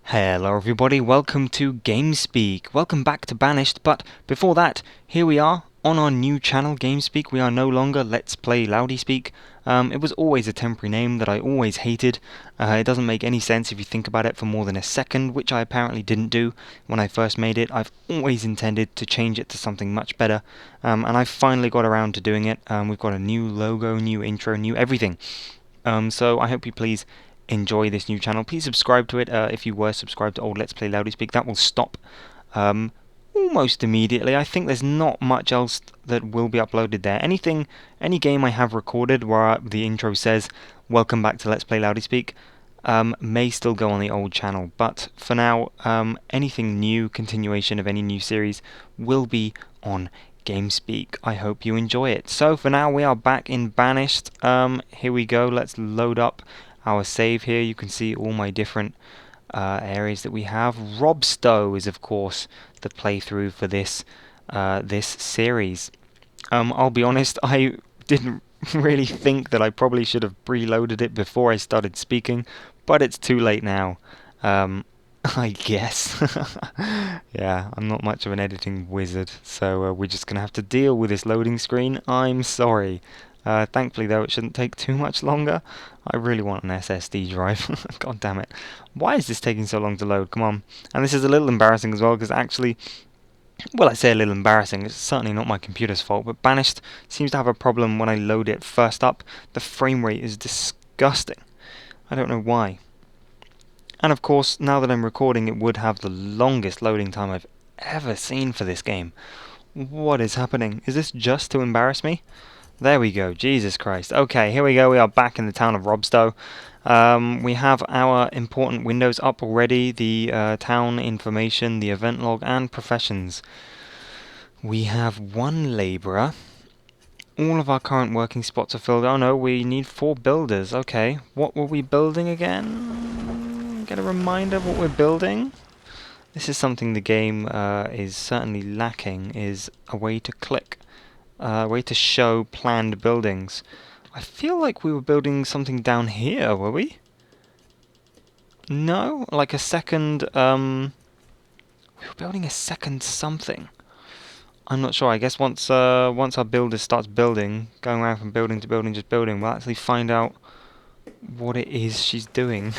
Hello everybody, welcome to GameSpeak. Welcome back to Banished, but before that, here we are on our new channel, GameSpeak. We are no longer Let's Play LoudySpeak. It was always a temporary name that I always hated. It doesn't make any sense if you think about it for more than a second, which I apparently didn't do when I first made it. I've always intended to change it to something much better, and I finally got around to doing it. We've got a new logo, new intro, new everything. So I hope you please enjoy this new channel. Please subscribe to it if you were subscribed to old Let's Play LoudySpeak. That will stop almost immediately. I think there's not much else that will be uploaded there. Any game I have recorded where the intro says welcome back to Let's Play LoudySpeak may still go on the old channel, but for now anything new, continuation of any new series, will be on GameSpeak. I hope you enjoy it. So for now we are back in Banished. Here we go. Let's load up our save here. You can see all my different areas that we have. Robstow is of course the playthrough for this series. I'll be honest, I didn't really think that I probably should have preloaded it before I started speaking, but it's too late now. I guess. Yeah, I'm not much of an editing wizard, so we're just gonna have to deal with this loading screen. I'm sorry. Thankfully though, it shouldn't take too much longer. I really want an SSD drive. God damn it. Why is this taking so long to load? Come on. And this is a little embarrassing as well, because actually, well, I say a little embarrassing, it's certainly not my computer's fault, but Banished seems to have a problem when I load it first up. The frame rate is disgusting. I don't know why. And of course, now that I'm recording, it would have the longest loading time I've ever seen for this game. What is happening? Is this just to embarrass me? There we go, Jesus Christ. Okay, here we go, we are back in the town of Robstow. We have our important windows up already, the town information, the event log, and professions. We have one labourer. All of our current working spots are filled. Oh no, we need 4 builders. Okay, what were we building again? Get a reminder of what we're building? This is something the game is certainly lacking, is a way to click. Way to show planned buildings. I feel like we were building something down here, were we? No? Like a second, we were building a second something. I'm not sure. I guess once our builder starts building, going around from building to building, just building, we'll actually find out what it is she's doing.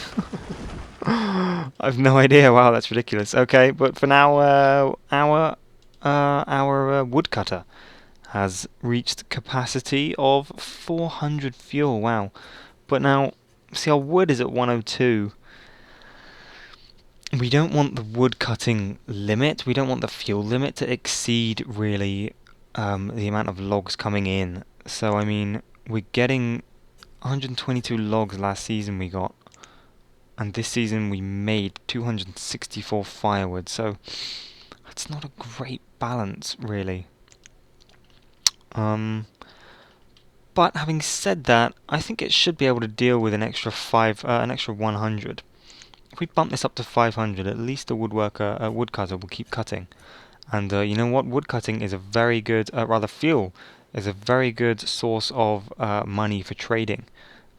I've no idea. Wow, that's ridiculous. Okay, but for now, our woodcutter has reached capacity of 400 fuel. Wow. But now, see, our wood is at 102. We don't want the wood cutting limit, we don't want the fuel limit to exceed really the amount of logs coming in. So I mean, we're getting 122 logs last season we got, and this season we made 264 firewood, so it's not a great balance really. But having said that, I think it should be able to deal with an extra 100. If we bump this up to 500, at least the woodcutter will keep cutting. And you know what? Woodcutting is a very good, fuel is a very good source of money for trading.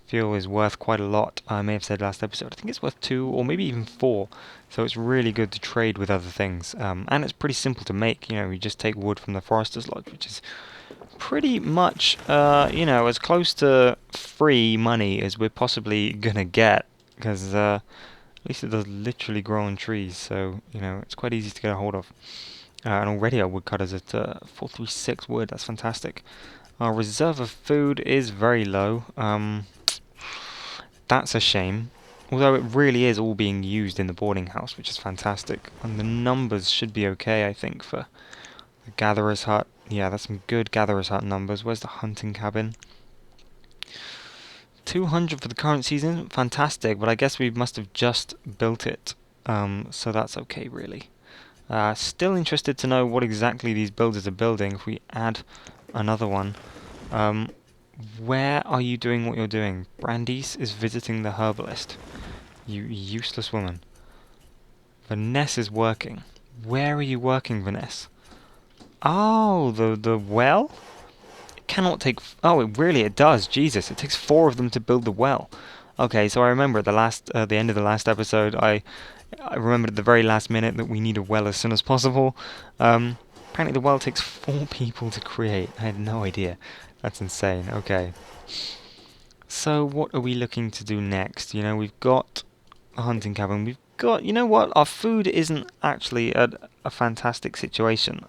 Fuel is worth quite a lot. I may have said last episode. I think it's worth 2 or maybe even 4. So it's really good to trade with other things. And it's pretty simple to make. You know, you just take wood from the forester's lodge, which is pretty much, you know, as close to free money as we're possibly gonna get, because at least it does literally grow on trees, so you know it's quite easy to get a hold of. And already our woodcutter's at 436 wood. That's fantastic. Our reserve of food is very low. That's a shame. Although it really is all being used in the boarding house, which is fantastic. And the numbers should be okay, I think, for the gatherer's hut. Yeah, that's some good gatherer's hut numbers. Where's the hunting cabin? 200 for the current season. Fantastic, but I guess we must have just built it. So that's okay, really. Still interested to know what exactly these builders are building. If we add another one. Where are you doing what you're doing? Brandeis is visiting the herbalist. You useless woman. Vanessa is working. Where are you working, Vanessa? Oh, the well? It cannot take... Oh, it does. Jesus, it takes 4 of them to build the well. Okay, so I remember at the end of the last episode, I remembered at the very last minute that we need a well as soon as possible. Apparently the well takes 4 people to create. I had no idea. That's insane. Okay. So what are we looking to do next? You know, we've got a hunting cabin. We've got... You know what? Our food isn't actually a fantastic situation.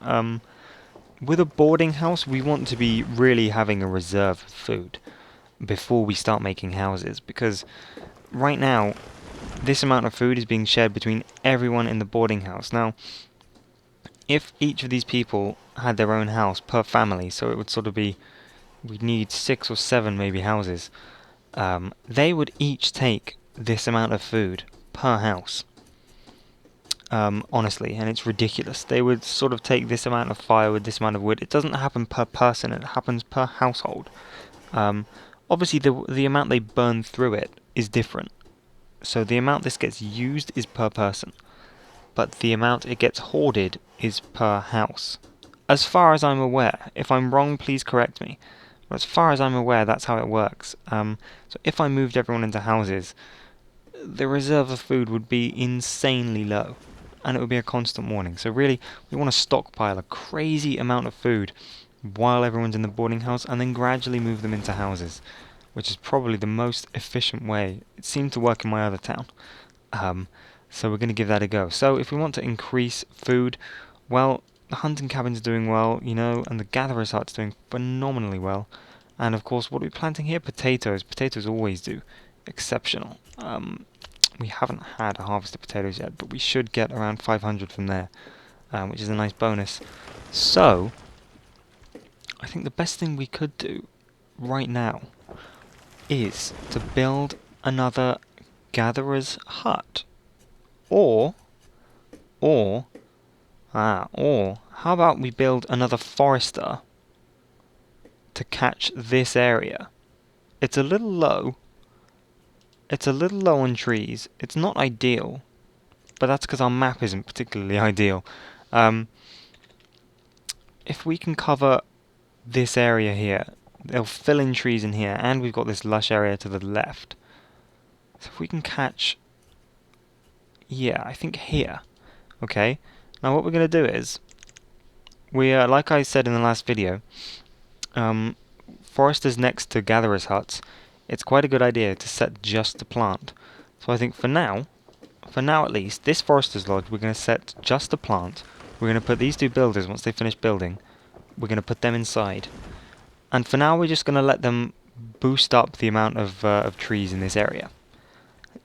With a boarding house, we want to be really having a reserve of food before we start making houses, because right now this amount of food is being shared between everyone in the boarding house. Now, if each of these people had their own house per family, so it would sort of be, we'd need 6 or 7 maybe houses, they would each take this amount of food per house. Honestly, and it's ridiculous. They would sort of take this amount of firewood, this amount of wood. It doesn't happen per person, it happens per household. Obviously, the amount they burn through it is different. So the amount this gets used is per person, but the amount it gets hoarded is per house. As far as I'm aware, if I'm wrong, please correct me. But as far as I'm aware, that's how it works. So if I moved everyone into houses, the reserve of food would be insanely low, and it would be a constant warning. So really, we want to stockpile a crazy amount of food while everyone's in the boarding house, and then gradually move them into houses, which is probably the most efficient way. It seemed to work in my other town. So we're going to give that a go. So if we want to increase food, well, the hunting cabin's doing well, you know, and the gatherer's hut's doing phenomenally well. And of course, what are we planting here? Potatoes. Potatoes always do exceptional. We haven't had a harvest of potatoes yet, but we should get around 500 from there, which is a nice bonus. So I think the best thing we could do right now is to build another gatherer's hut. Or how about we build another forester to catch this area? It's a little low. It's a little low on trees. It's not ideal, but that's because our map isn't particularly ideal. If we can cover this area here, they'll fill in trees in here, and we've got this lush area to the left. So if we can catch... Yeah, I think here. Okay. Now what we're going to do is, like I said in the last video, foresters next to gatherers' huts, it's quite a good idea to set just to plant. So I think for now at least, this forester's lodge we're going to set just to plant. We're going to put these 2 builders, once they finish building, we're going to put them inside. And for now we're just going to let them boost up the amount of trees in this area.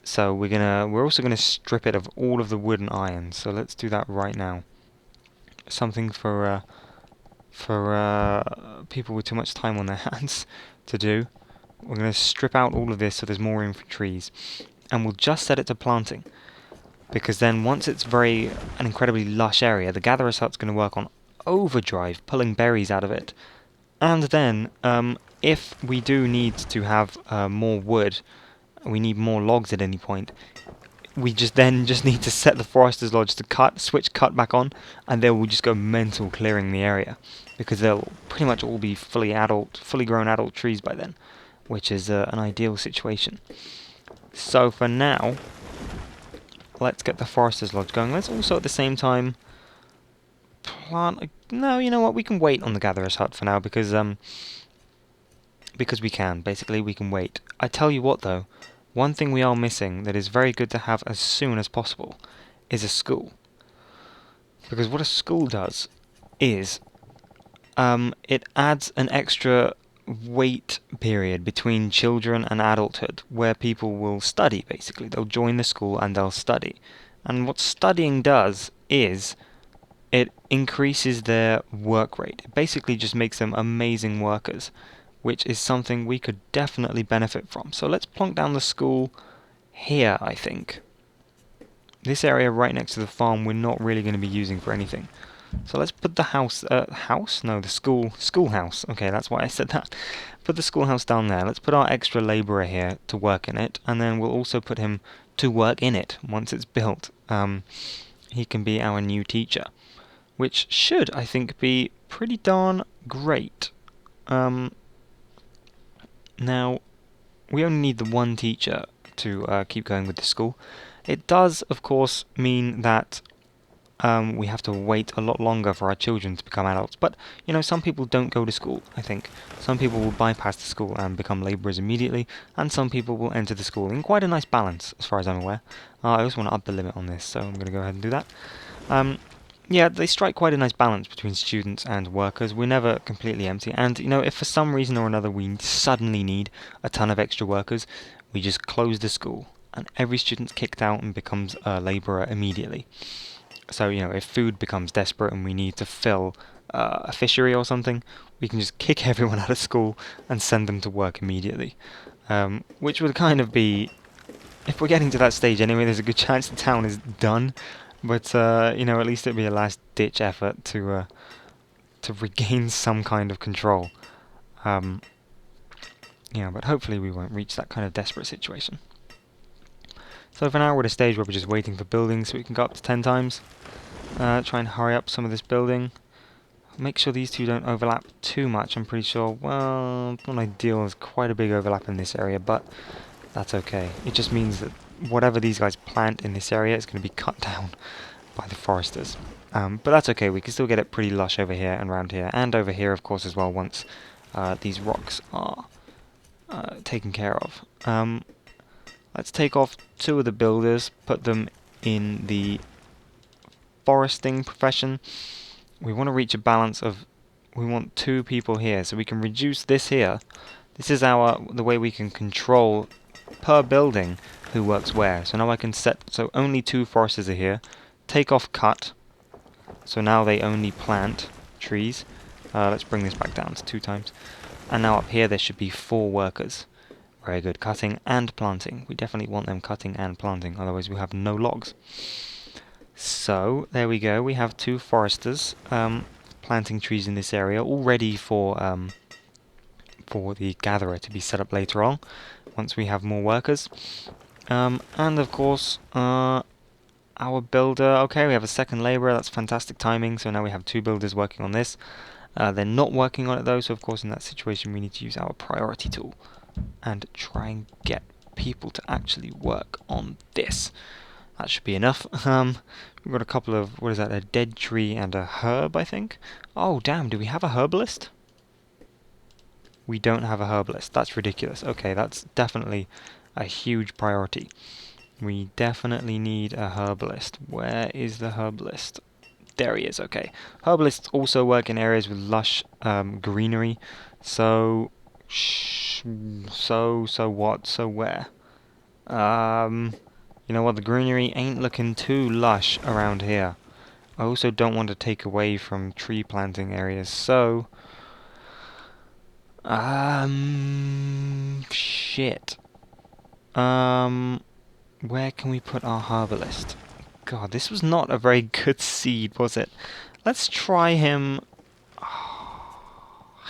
So we're also gonna strip it of all of the wood and iron. So let's do that right now. Something for people with too much time on their hands to do. We're gonna strip out all of this so there's more room for trees, and we'll just set it to planting. Because then once it's an incredibly lush area, the gatherer's hut's gonna work on overdrive, pulling berries out of it. And then if we do need to have more wood, we need more logs at any point, we just need to set the forester's lodge to switch cut back on, and they will just go mental clearing the area, because they'll pretty much all be fully grown adult trees by then, which is an ideal situation. So for now, let's get the forester's lodge going. Let's also at the same time plant... No, you know what, we can wait on the gatherer's hut for now, because we can. Basically, we can wait. I tell you what though, one thing we are missing that is very good to have as soon as possible is a school. Because what a school does is it adds an extra wait period between children and adulthood, where people will study, basically. They'll join the school and they'll study. And what studying does is it increases their work rate. It basically just makes them amazing workers, which is something we could definitely benefit from. So let's plonk down the school here, I think. This area right next to the farm we're not really going to be using for anything. So let's put the schoolhouse. Okay, that's why I said that. Put the schoolhouse down there. Let's put our extra labourer here to work in it, and then we'll also put him to work in it once it's built. He can be our new teacher, which should, I think, be pretty darn great. Now, we only need the one teacher to keep going with the school. It does, of course, mean that we have to wait a lot longer for our children to become adults. But, you know, some people don't go to school, I think. Some people will bypass the school and become labourers immediately, and some people will enter the school in quite a nice balance, as far as I'm aware. I also want to up the limit on this, so I'm going to go ahead and do that. Yeah, they strike quite a nice balance between students and workers. We're never completely empty, and, you know, if for some reason or another we suddenly need a ton of extra workers, we just close the school, and every student's kicked out and becomes a labourer immediately. So, you know, if food becomes desperate and we need to fill a fishery or something, we can just kick everyone out of school and send them to work immediately. Which would kind of be, if we're getting to that stage anyway, there's a good chance the town is done. But, you know, at least it'd be a last-ditch effort to regain some kind of control. Yeah, but hopefully we won't reach that kind of desperate situation. So for now we're at a stage where we're just waiting for buildings so we can go up to 10 times. Try and hurry up some of this building. Make sure these two don't overlap too much. I'm pretty sure, well, not ideal. There's quite a big overlap in this area, but that's okay. It just means that whatever these guys plant in this area is going to be cut down by the foresters. But that's okay. We can still get it pretty lush over here and around here, and over here, of course, as well, once these rocks are taken care of. Let's take off 2 of the builders, put them in the foresting profession. We want to reach a balance of, we want 2 people here, so we can reduce this here. This is the way we can control per building who works where. So now I can set, so only 2 foresters are here. Take off cut. So now they only plant trees. Let's bring this back down to 2 times. And now up here there should be 4 workers. Very good. Cutting and planting. We definitely want them cutting and planting, otherwise we have no logs. So, there we go. We have 2 foresters planting trees in this area, all ready for the gatherer to be set up later on, once we have more workers. And of course, our builder. Okay, we have a second labourer. That's fantastic timing. So now we have 2 builders working on this. They're not working on it though, so of course in that situation we need to use our priority tool and try and get people to actually work on this. That should be enough. We've got a couple of, what is that, a dead tree and a herb, I think? Oh, damn, do we have a herbalist? We don't have a herbalist. That's ridiculous. Okay, that's definitely a huge priority. We definitely need a herbalist. Where is the herbalist? There he is, okay. Herbalists also work in areas with lush greenery. So what? So where? You know what? The greenery ain't looking too lush around here. I also don't want to take away from tree planting areas, so shit. Where can we put our herbalist? God, this was not a very good seed, was it? Let's try him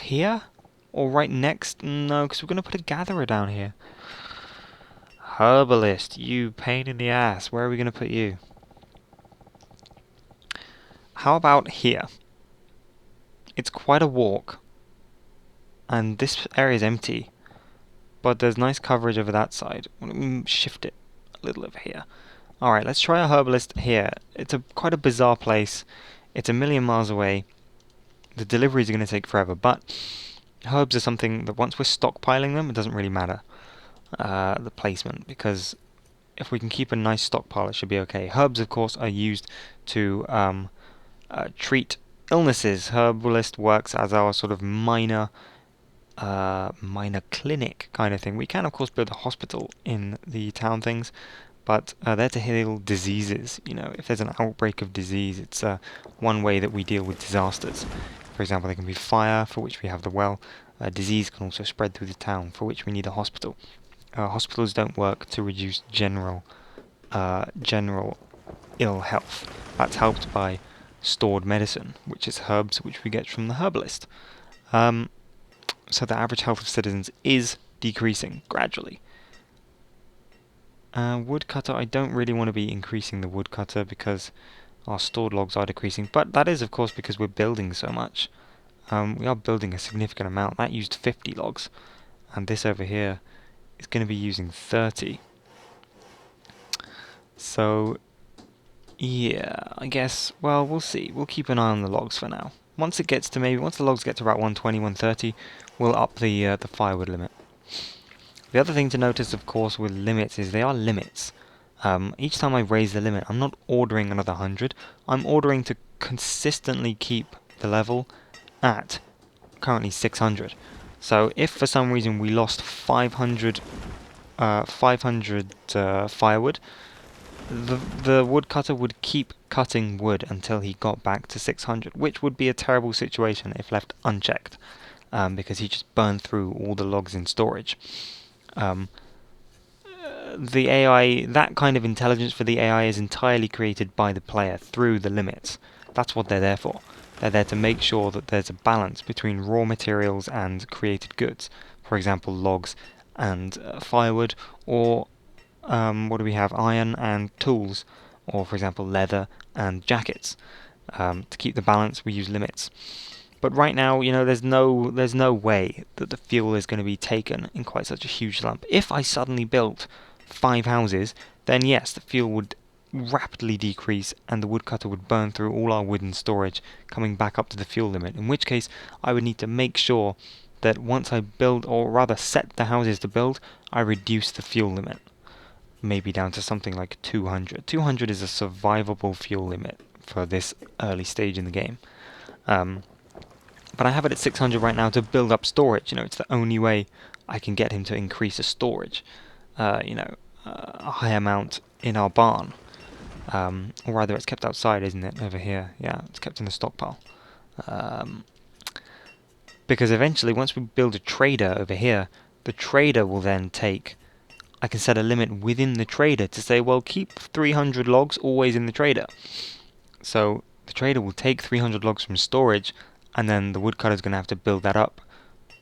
here? Or right next? No, because we're going to put a gatherer down here. Herbalist, you pain in the ass. Where are we going to put you? How about here? It's quite a walk. And this area is empty. But there's nice coverage over that side. Shift it a little over here. Alright, let's try a herbalist here. It's quite a bizarre place. It's a million miles away. The deliveries are going to take forever, but herbs are something that once we're stockpiling them, it doesn't really matter the placement, because if we can keep a nice stockpile, it should be okay. Herbs, of course, are used to treat illnesses. Herbalist works as our sort of minor clinic kind of thing. We can, of course, build a hospital in the town things, but they're to heal diseases. You know, if there's an outbreak of disease, it's one way that we deal with disasters. For example, there can be fire, for which we have the well. Disease can also spread through the town, for which we need a hospital. Hospitals don't work to reduce general ill health. That's helped by stored medicine, which is herbs which we get from the herbalist. So the average health of citizens is decreasing gradually. Woodcutter, I don't really want to be increasing the woodcutter because our stored logs are decreasing, but that is of course because we're building so much. We are building a significant amount. That used 50 logs, and this over here is going to be using 30. So, yeah, I guess, well, we'll see. We'll keep an eye on the logs for now. Once the logs get to about 120, 130, we'll up the firewood limit. The other thing to notice, of course, with limits is they are limits. Each time I raise the limit, I'm not ordering another 100. I'm ordering to consistently keep the level at currently 600. So if for some reason we lost 500 firewood, the woodcutter would keep cutting wood until he got back to 600, which would be a terrible situation if left unchecked, because he just burned through all the logs in storage. The AI, that kind of intelligence for the AI is entirely created by the player through the limits. That's what they're there for. They're there to make sure that there's a balance between raw materials and created goods. For example, logs and firewood, or what do we have? Iron and tools, or for example, leather and jackets. To keep the balance, we use limits. But right now, there's no way that the fuel is going to be taken in quite such a huge lump. If I suddenly built 5 houses, then yes, the fuel would rapidly decrease and the woodcutter would burn through all our wood in storage, coming back up to the fuel limit, in which case I would need to make sure that once I build, or rather set the houses to build, I reduce the fuel limit, maybe down to something like 200. 200 is a survivable fuel limit for this early stage in the game. But I have it at 600 right now to build up storage. It's the only way I can get him to increase his storage. A high amount in our barn. Or rather, it's kept outside, isn't it? Over here. Yeah, it's kept in the stockpile. Because eventually, once we build a trader over here, the trader will then take... I can set a limit within the trader to say, well, keep 300 logs always in the trader. So the trader will take 300 logs from storage, and then the woodcutter is going to have to build that up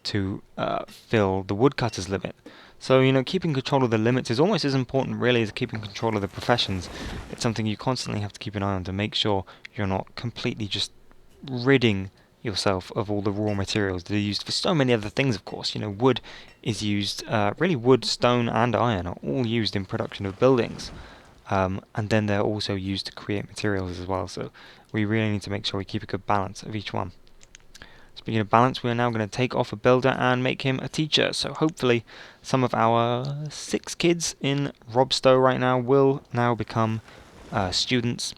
to fill the woodcutter's limit. So, keeping control of the limits is almost as important, really, as keeping control of the professions. It's something you constantly have to keep an eye on to make sure you're not completely just ridding yourself of all the raw materials that are used for so many other things, of course. Wood is used, really wood, stone, and iron are all used in production of buildings. And then they're also used to create materials as well, so we really need to make sure we keep a good balance of each one. Speaking of balance, we are now going to take off a builder and make him a teacher. So hopefully some of our 6 kids in Robstow right now will now become students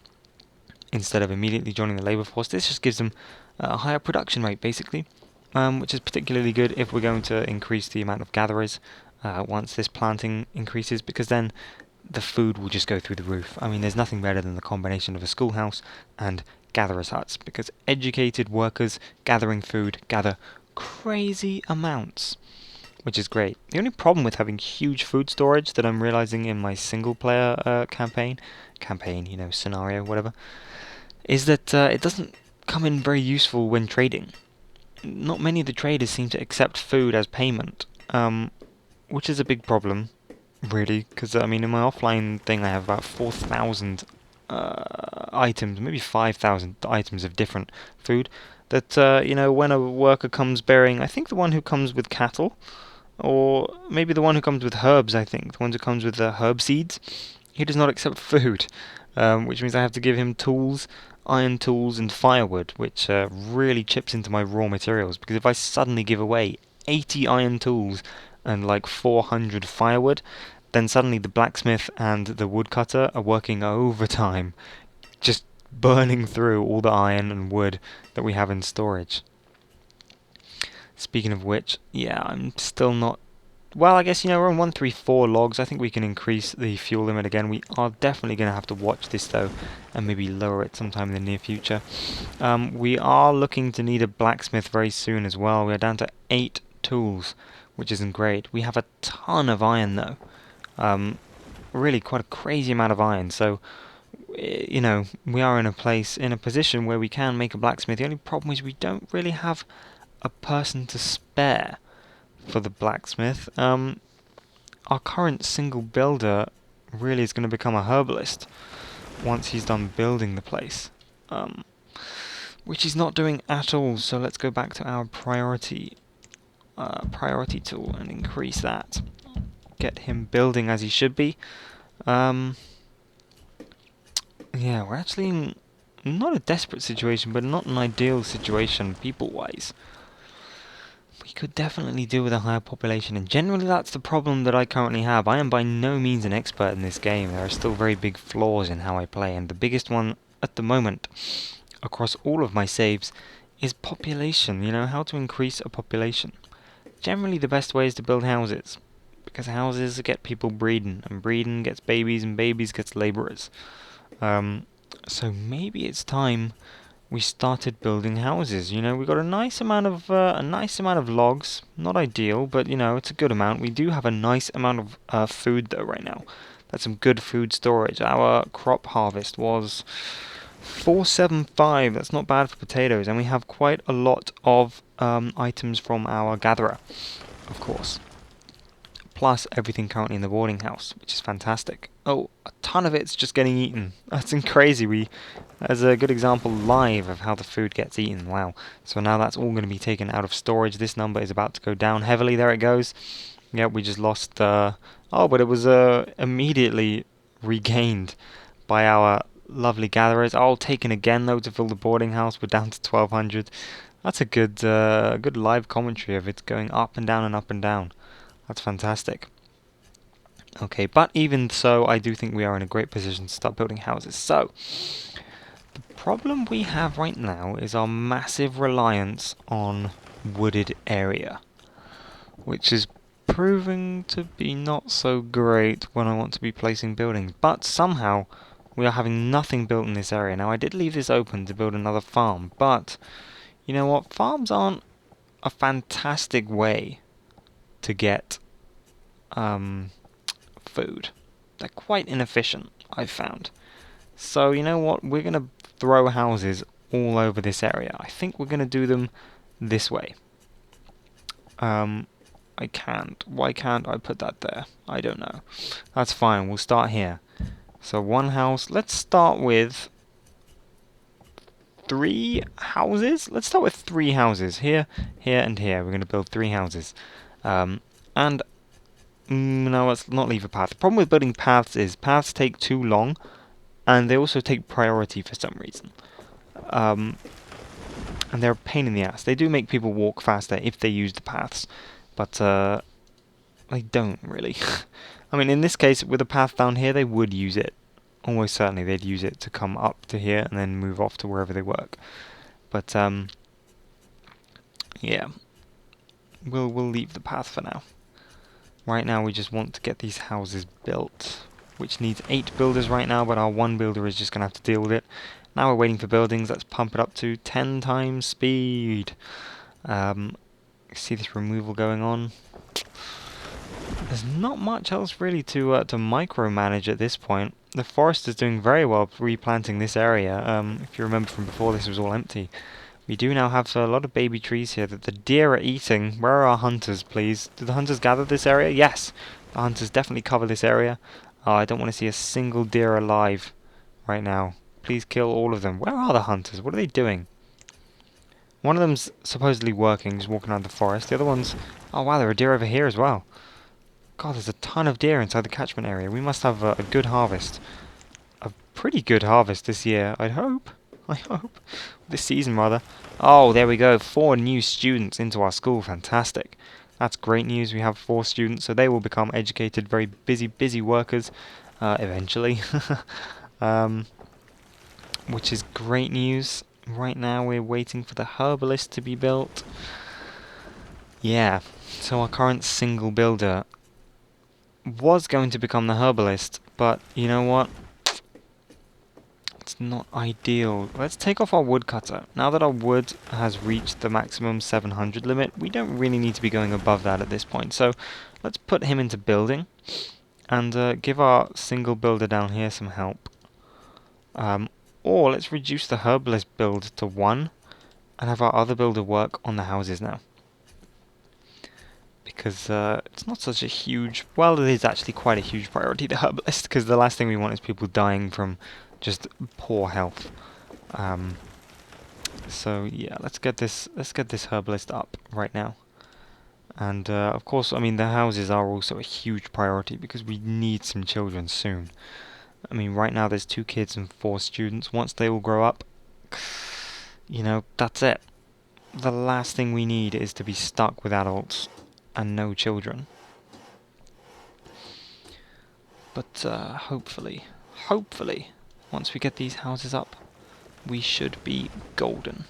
instead of immediately joining the labour force. This just gives them a higher production rate, basically, which is particularly good if we're going to increase the amount of gatherers once this planting increases, because then the food will just go through the roof. I mean, there's nothing better than the combination of a schoolhouse and gatherers' huts, because educated workers gathering food gather crazy amounts, which is great. The only problem with having huge food storage that I'm realizing in my single player campaign, scenario, whatever, is that it doesn't come in very useful when trading. Not many of the traders seem to accept food as payment, which is a big problem, really, because in my offline thing I have about 4,000 items, maybe 5,000 items of different food that, when a worker comes bearing, I think the one who comes with cattle, or maybe the one who comes with herbs, I think, the one who comes with herb seeds, he does not accept food, which means I have to give him tools, iron tools and firewood, which really chips into my raw materials, because if I suddenly give away 80 iron tools and like 400 firewood, then suddenly the blacksmith and the woodcutter are working overtime, just burning through all the iron and wood that we have in storage. Speaking of which, yeah, I'm still not... Well, I guess, we're on 134 logs. I think we can increase the fuel limit again. We are definitely going to have to watch this, though, and maybe lower it sometime in the near future. We are looking to need a blacksmith very soon as well. We are down to 8 tools, which isn't great. We have a ton of iron, though. Really quite a crazy amount of iron, so we are in a position where we can make a blacksmith. The only problem is we don't really have a person to spare for the blacksmith. Our current single builder really is going to become a herbalist once he's done building the place. Which he's not doing at all, so let's go back to our priority tool and increase that. Get him building as he should be. Yeah, we're actually in not a desperate situation, but not an ideal situation people-wise. We could definitely deal with a higher population, and generally that's the problem that I currently have. I am by no means an expert in this game. There are still very big flaws in how I play, and the biggest one at the moment, across all of my saves, is population. You know, how to increase a population. Generally the best way is to build houses, because houses get people breeding, and breeding gets babies, and babies gets labourers. So maybe it's time we started building houses. You know, we got a nice amount of logs. Not ideal, but you know, it's a good amount. We do have a nice amount of food though right now. That's some good food storage. Our crop harvest was 475. That's not bad for potatoes, and we have quite a lot of items from our gatherer, of course. Plus everything currently in the boarding house, which is fantastic. Oh, a ton of it's just getting eaten. That's crazy. As a good example live of how the food gets eaten. Wow. So now that's all going to be taken out of storage. This number is about to go down heavily. There it goes. Yeah, we just lost. Oh, but it was immediately regained by our lovely gatherers. Oh, taken again though to fill the boarding house. We're down to 1200. That's a good live commentary of it going up and down and up and down. That's fantastic. Okay, but even so, I do think we are in a great position to start building houses. So, the problem we have right now is our massive reliance on wooded area, which is proving to be not so great when I want to be placing buildings. But somehow, we are having nothing built in this area. Now, I did leave this open to build another farm, but you know what? Farms aren't a fantastic way to get food. They're quite inefficient, I've found. So you know what? We're going to throw houses all over this area. I think we're going to do them this way. I can't. Why can't I put that there? I don't know. That's fine. We'll start here. So one house. Let's start with 3 houses. Let's start with 3 houses. Here, here, and here. We're going to build 3 houses. And no, let's not leave a path. The problem with building paths is paths take too long, and they also take priority for some reason. And they're a pain in the ass. They do make people walk faster if they use the paths, but they don't really. I mean, in this case, with a path down here, they would use it. Almost certainly they'd use it to come up to here and then move off to wherever they work. But, yeah. We'll leave the path for now. Right now we just want to get these houses built, which needs 8 builders right now, but our 1 builder is just going to have to deal with it. Now we're waiting for buildings. Let's pump it up to 10 times speed. See this removal going on. There's not much else really to micromanage at this point. The forest is doing very well replanting this area. If you remember from before, this was all empty. We do now have a lot of baby trees here that the deer are eating. Where are our hunters, please? Do the hunters gather this area? Yes! The hunters definitely cover this area. Oh, I don't want to see a single deer alive right now. Please kill all of them. Where are the hunters? What are they doing? One of them's supposedly working, just walking around the forest. The other one's... Oh wow, there are deer over here as well. God, there's a ton of deer inside the catchment area. We must have a good harvest. A pretty good harvest this year, I'd hope. I hope. This season, rather. Oh, there we go. 4 new students into our school. Fantastic. That's great news. We have 4 students, so they will become educated, very busy workers eventually. Which is great news. Right now, we're waiting for the herbalist to be built. Yeah. So our current single builder was going to become the herbalist, but you know what? It's not ideal. Let's take off our woodcutter. Now that our wood has reached the maximum 700 limit, we don't really need to be going above that at this point. So let's put him into building and give our single builder down here some help. Or let's reduce the herbalist build to 1 and have our other builder work on the houses now. because it's not such a huge... Well, it is actually quite a huge priority, the herbalist, because the last thing we want is people dying from just poor health. So yeah, let's get this herbalist up right now. And of course, I mean, the houses are also a huge priority because we need some children soon. I mean, right now there's 2 kids and 4 students. Once they all grow up, you know, that's it. The last thing we need is to be stuck with adults and no children. But hopefully, once we get these houses up, we should be golden.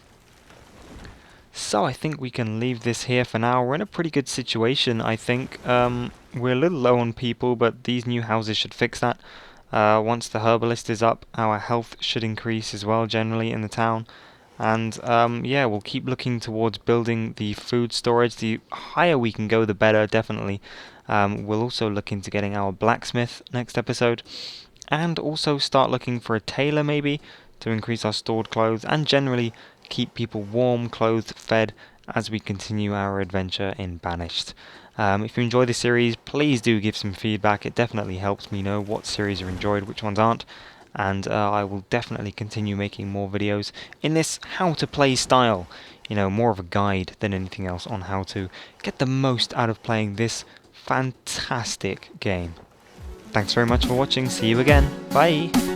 So I think we can leave this here for now. We're in a pretty good situation, I think. We're a little low on people, but these new houses should fix that. Once the herbalist is up, our health should increase as well, generally, in the town. And yeah, we'll keep looking towards building the food storage. The higher we can go, the better, definitely. We'll also look into getting our blacksmith next episode. And also start looking for a tailor, maybe, to increase our stored clothes, and generally keep people warm, clothed, fed, as we continue our adventure in Banished. If you enjoy the series, please do give some feedback. It definitely helps me know what series you enjoyed, which ones aren't. And I will definitely continue making more videos in this how to play style. You know, more of a guide than anything else on how to get the most out of playing this fantastic game. Thanks very much for watching. See you again. Bye!